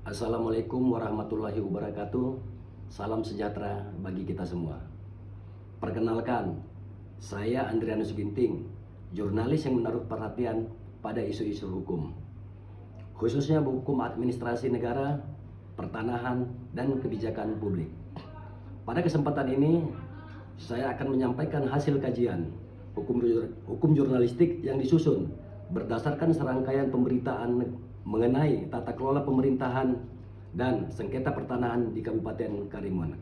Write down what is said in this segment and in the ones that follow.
Assalamualaikum warahmatullahi wabarakatuh. Salam sejahtera bagi kita semua. Perkenalkan, saya Andrianus Ginting, jurnalis yang menaruh perhatian pada isu-isu hukum, khususnya hukum administrasi negara, pertanahan, dan kebijakan publik. Pada kesempatan ini, saya akan menyampaikan hasil kajian hukum jurnalistik yang disusun berdasarkan serangkaian pemberitaan mengenai tata kelola pemerintahan dan sengketa pertanahan di Kabupaten Karimun.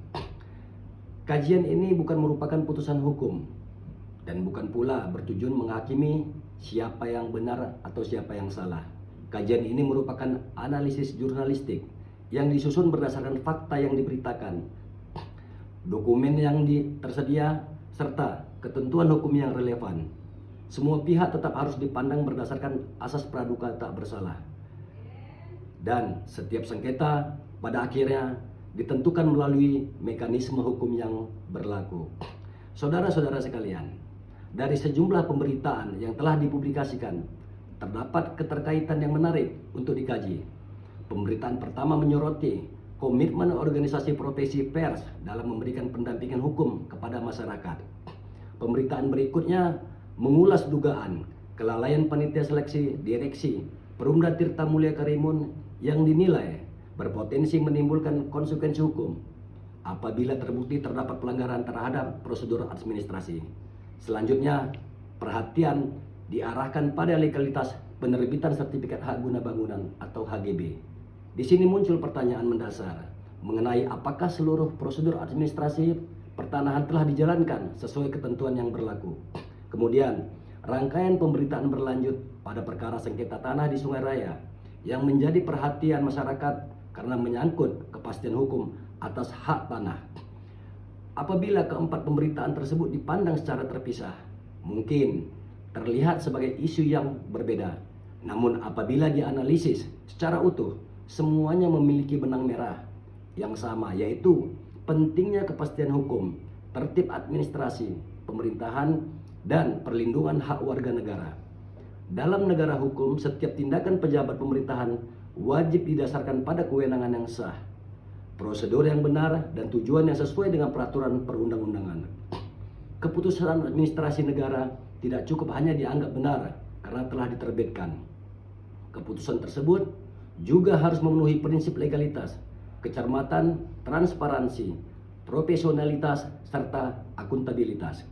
Kajian ini bukan merupakan putusan hukum dan bukan pula bertujuan menghakimi siapa yang benar atau siapa yang salah. Kajian ini merupakan analisis jurnalistik yang disusun berdasarkan fakta yang diberitakan, dokumen yang tersedia, serta ketentuan hukum yang relevan. Semua pihak tetap harus dipandang berdasarkan asas praduga tak bersalah. Dan setiap sengketa pada akhirnya ditentukan melalui mekanisme hukum yang berlaku. Saudara-saudara sekalian, dari sejumlah pemberitaan yang telah dipublikasikan, terdapat keterkaitan yang menarik untuk dikaji. Pemberitaan pertama menyoroti komitmen organisasi profesi pers dalam memberikan pendampingan hukum kepada masyarakat. Pemberitaan berikutnya mengulas dugaan kelalaian panitia seleksi direksi Perumda Tirta Mulia Karimun yang dinilai berpotensi menimbulkan konsekuensi hukum apabila terbukti terdapat pelanggaran terhadap prosedur administrasi. Selanjutnya, perhatian diarahkan pada legalitas penerbitan sertifikat hak guna bangunan atau HGB. Di sini muncul pertanyaan mendasar mengenai apakah seluruh prosedur administrasi pertanahan telah dijalankan sesuai ketentuan yang berlaku. Kemudian, rangkaian pemberitaan berlanjut pada perkara sengketa tanah di Sungai Raya yang menjadi perhatian masyarakat karena menyangkut kepastian hukum atas hak tanah. Apabila keempat pemberitaan tersebut dipandang secara terpisah, mungkin terlihat sebagai isu yang berbeda. Namun apabila dianalisis secara utuh, semuanya memiliki benang merah yang sama, yaitu pentingnya kepastian hukum, tertib administrasi, pemerintahan, dan perlindungan hak warga negara. Dalam negara hukum, setiap tindakan pejabat pemerintahan wajib didasarkan pada kewenangan yang sah, prosedur yang benar, dan tujuan yang sesuai dengan peraturan perundang-undangan. Keputusan administrasi negara tidak cukup hanya dianggap benar karena telah diterbitkan. Keputusan tersebut juga harus memenuhi prinsip legalitas, kecermatan, transparansi, profesionalitas, serta akuntabilitas.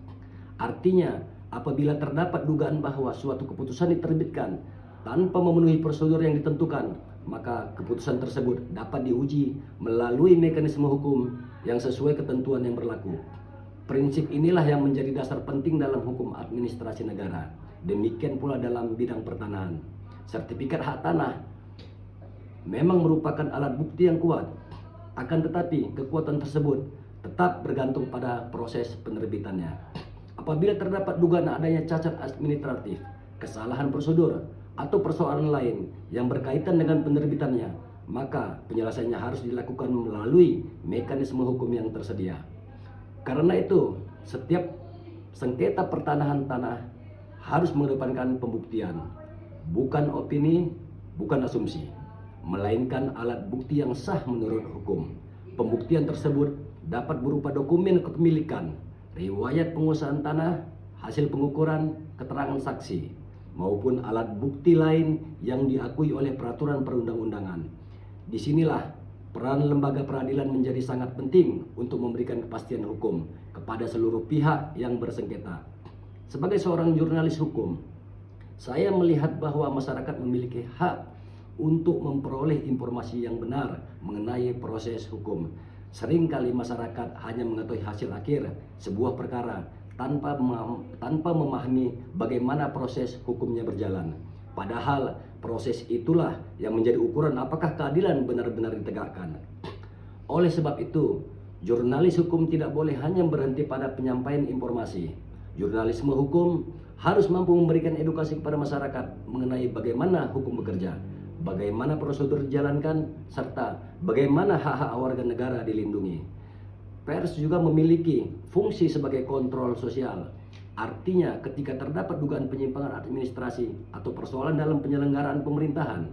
Artinya, apabila terdapat dugaan bahwa suatu keputusan diterbitkan tanpa memenuhi prosedur yang ditentukan, maka keputusan tersebut dapat diuji melalui mekanisme hukum yang sesuai ketentuan yang berlaku. Prinsip inilah yang menjadi dasar penting dalam hukum administrasi negara. Demikian pula dalam bidang pertanahan. Sertifikat hak tanah memang merupakan alat bukti yang kuat, akan tetapi kekuatan tersebut tetap bergantung pada proses penerbitannya. Apabila terdapat dugaan adanya cacat administratif, kesalahan prosedur, atau persoalan lain yang berkaitan dengan penerbitannya, maka penyelesaiannya harus dilakukan melalui mekanisme hukum yang tersedia. Karena itu, setiap sengketa pertanahan tanah harus mengedepankan pembuktian, bukan opini, bukan asumsi, melainkan alat bukti yang sah menurut hukum. Pembuktian tersebut dapat berupa dokumen kepemilikan, riwayat penguasaan tanah, hasil pengukuran, keterangan saksi, maupun alat bukti lain yang diakui oleh peraturan perundang-undangan. Disinilah peran lembaga peradilan menjadi sangat penting untuk memberikan kepastian hukum kepada seluruh pihak yang bersengketa. Sebagai seorang jurnalis hukum, saya melihat bahwa masyarakat memiliki hak untuk memperoleh informasi yang benar mengenai proses hukum. Seringkali masyarakat hanya mengetahui hasil akhir sebuah perkara tanpa memahami bagaimana proses hukumnya berjalan. Padahal proses itulah yang menjadi ukuran apakah keadilan benar-benar ditegakkan. Oleh sebab itu, jurnalis hukum tidak boleh hanya berhenti pada penyampaian informasi. Jurnalisme hukum harus mampu memberikan edukasi kepada masyarakat mengenai bagaimana hukum bekerja, bagaimana prosedur dijalankan, serta bagaimana hak-hak warga negara dilindungi. Pers juga memiliki fungsi sebagai kontrol sosial. Artinya, ketika terdapat dugaan penyimpangan administrasi atau persoalan dalam penyelenggaraan pemerintahan,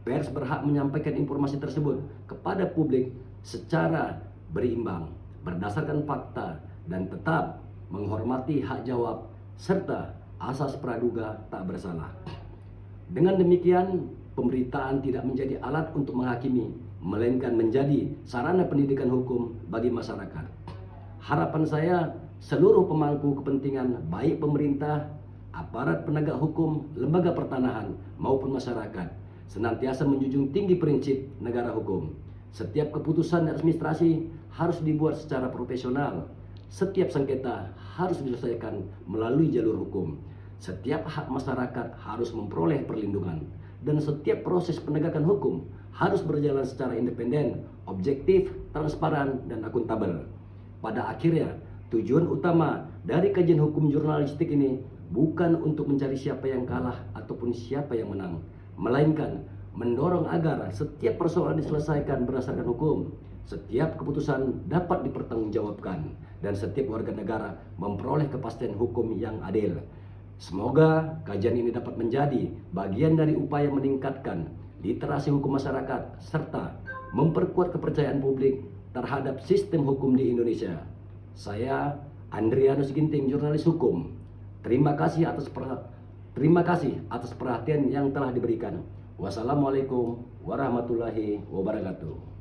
Pers berhak menyampaikan informasi tersebut kepada publik secara berimbang, berdasarkan fakta, dan tetap menghormati hak jawab serta asas praduga tak bersalah. Dengan demikian, pemberitaan tidak menjadi alat untuk menghakimi, melainkan menjadi sarana pendidikan hukum bagi masyarakat. Harapan saya, seluruh pemangku kepentingan, baik pemerintah, aparat penegak hukum, lembaga pertanahan, maupun masyarakat, senantiasa menjunjung tinggi prinsip negara hukum. Setiap keputusan administrasi harus dibuat secara profesional. Setiap sengketa harus diselesaikan melalui jalur hukum. Setiap hak masyarakat harus memperoleh perlindungan. Dan setiap proses penegakan hukum harus berjalan secara independen, objektif, transparan, dan akuntabel. Pada akhirnya, tujuan utama dari kajian hukum jurnalistik ini bukan untuk mencari siapa yang kalah ataupun siapa yang menang, melainkan mendorong agar setiap persoalan diselesaikan berdasarkan hukum, setiap keputusan dapat dipertanggungjawabkan, dan setiap warga negara memperoleh kepastian hukum yang adil. Semoga kajian ini dapat menjadi bagian dari upaya meningkatkan literasi hukum masyarakat serta memperkuat kepercayaan publik terhadap sistem hukum di Indonesia. Saya Andrianus Ginting, jurnalis hukum. Terima kasih atas perhatian yang telah diberikan. Wassalamualaikum warahmatullahi wabarakatuh.